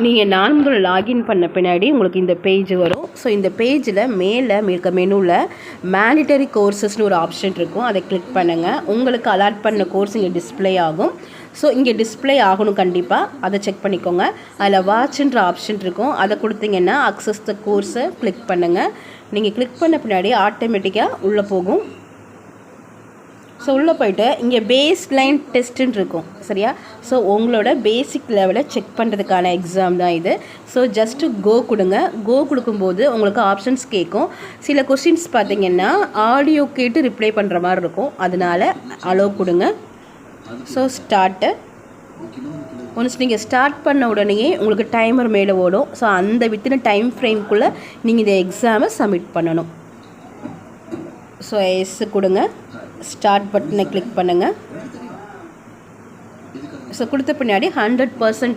நீங்கள் 4 முறை லாகின் பண்ண பின்னாடி உங்களுக்கு இந்த பேஜ் வரும். ஸோ இந்த பேஜில் மேலே இருக்க மெனுவில் மேண்டிட்டரி கோர்சஸ்னு ஒரு ஆப்ஷன் இருக்கும். அதை கிளிக் பண்ணுங்கள். உங்களுக்கு அலாட் பண்ண கோர்ஸ் இங்கே டிஸ்பிளே ஆகும். ஸோ இங்கே டிஸ்பிளே ஆகணும் கண்டிப்பாக, அதை செக் பண்ணிக்கோங்க. அதில் வாட்ச்ன்ற ஆப்ஷன் இருக்கும். அதை கொடுத்தீங்கன்னா அக்சஸ் த கோர்ஸை கிளிக் பண்ணுங்கள். நீங்கள் கிளிக் பண்ண பின்னாடி ஆட்டோமேட்டிக்காக உள்ளே போகும். ஸோ உள்ளே போய்ட்டு இங்கே பேஸ் லைன் டெஸ்ட்டுன்னு இருக்கும் சரியா. ஸோ உங்களோட பேசிக் லெவலை செக் பண்ணுறதுக்கான எக்ஸாம் தான் இது. ஸோ ஜஸ்ட்டு கோ கொடுங்க. கோ கொடுக்கும்போது உங்களுக்கு ஆப்ஷன்ஸ் கேட்கும். சில கொஸ்டின்ஸ் பார்த்திங்கன்னா ஆடியோ கேட்டு ரிப்ளை பண்ணுற மாதிரி இருக்கும், அதனால் அலோவ் கொடுங்க. ஸோ ஸ்டார்ட்டு ஒன்ஸ் நீங்கள் ஸ்டார்ட் பண்ண உடனே உங்களுக்கு டைமர் மேலே ஓடும். ஸோ அந்த வித்தின் டைம் ஃப்ரேம்குள்ளே நீங்கள் இந்த எக்ஸாமை சப்மிட் பண்ணணும். ஸோ எஸ் கொடுங்க. ஸ்டார்ட் பட்டனை கிளிக் பண்ணுங்கள். ஸோ கொடுத்த பின்னாடி 100%